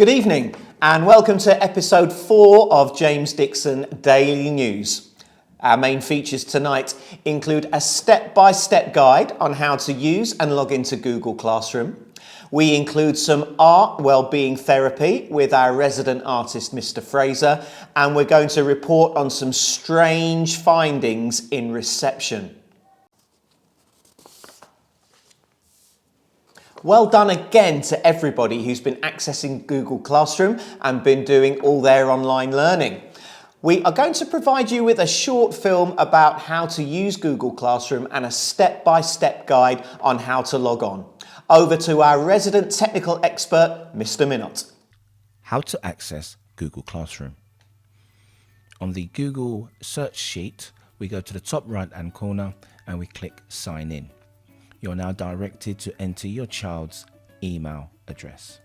Good evening and welcome to episode 4 of James Dixon Daily News. Our main features tonight include a step-by-step guide on how to use and log into Google Classroom. We include some art wellbeing therapy with our resident artist, Mr. Fraser, and we're going to report on some strange findings in reception. Well done again to everybody who's been accessing Google Classroom and been doing all their online learning. We are going to provide you with a short film about how to use Google Classroom and a step-by-step guide on how to log on. Over to our resident technical expert, Mr. Minot. How to access Google Classroom. On the Google search sheet, we go to the top right-hand corner and we click Sign In. You're now directed to enter your child's email address.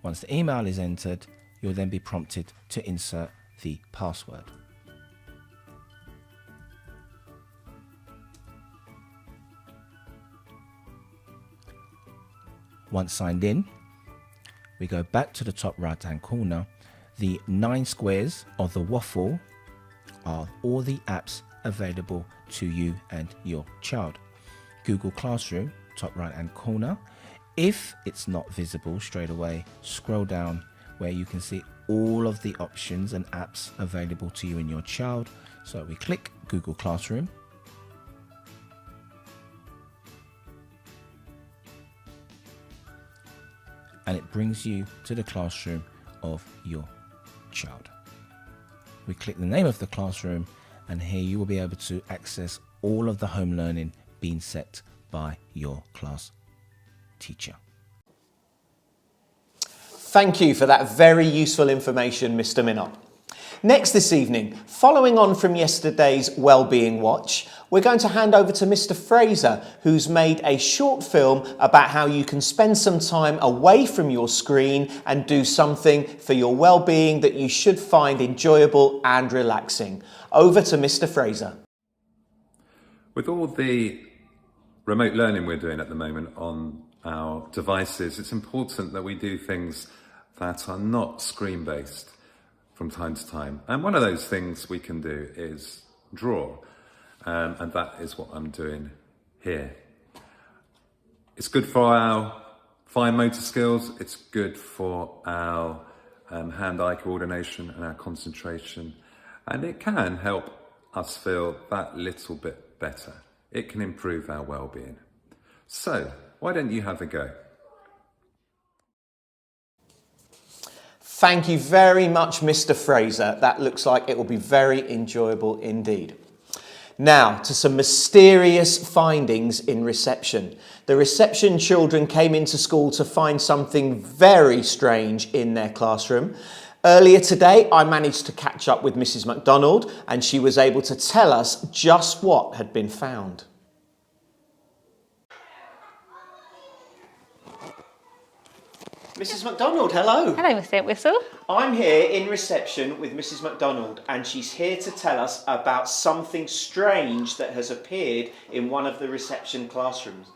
Once the email is entered, you'll then be prompted to insert the password. Once signed in, we go back to the top right hand corner. The 9 squares of the waffle are all the apps available to you and your child. Google Classroom, top right hand corner. If it's not visible straight away, scroll down where you can see all of the options and apps available to you and your child. So we click Google Classroom. And it brings you to the classroom of your child. We click the name of the classroom and here you will be able to access all of the home learning being set by your class teacher. Thank you for that very useful information, Mr. Minot. Next this evening, following on from yesterday's Wellbeing Watch, we're going to hand over to Mr. Fraser, who's made a short film about how you can spend some time away from your screen and do something for your well-being that you should find enjoyable and relaxing. Over to Mr. Fraser. With all the remote learning we're doing at the moment on our devices, it's important that we do things that are not screen-based from time to time. And one of those things we can do is draw. And that is what I'm doing here. It's good for our fine motor skills. It's good for our hand-eye coordination and our concentration. And it can help us feel that little bit better. It can improve our well-being. So, why don't you have a go? Thank you very much, Mr. Fraser. That looks like it will be very enjoyable indeed. Now, to some mysterious findings in reception. The reception children came into school to find something very strange in their classroom. Earlier today, I managed to catch up with Mrs. MacDonald and she was able to tell us just what had been found. Mrs. MacDonald, hello. Hello, Mr. Entwistle. I'm here in reception with Mrs. MacDonald and she's here to tell us about something strange that has appeared in one of the reception classrooms.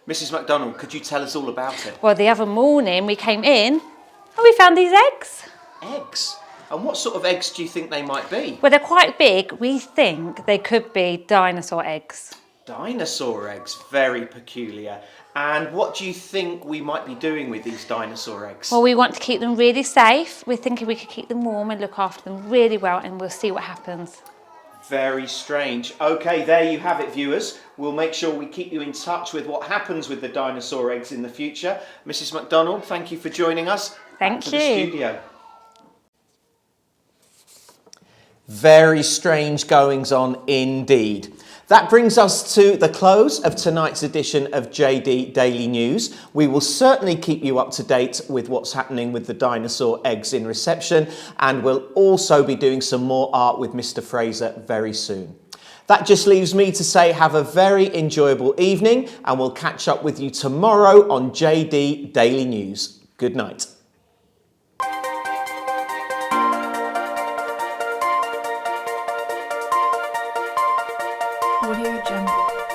Mrs. MacDonald, could you tell us all about it? Well, the other morning we came in and we found these eggs. Eggs? And what sort of eggs do you think they might be? Well, they're quite big. We think they could be dinosaur eggs. Dinosaur eggs, very peculiar. And what do you think we might be doing with these dinosaur eggs? Well, we want to keep them really safe. We're thinking we could keep them warm and look after them really well and we'll see what happens. Very strange. Okay, there you have it, viewers. We'll make sure we keep you in touch with what happens with the dinosaur eggs in the future. Mrs. MacDonald, thank you for joining us. Thank Back to you. the studio. Very strange goings on indeed. That brings us to the close of tonight's edition of JD Daily News. We will certainly keep you up to date with what's happening with the dinosaur eggs in reception, and we'll also be doing some more art with Mr. Fraser very soon. That just leaves me to say have a very enjoyable evening, and we'll catch up with you tomorrow on JD Daily News. Good night. Audio Jungle.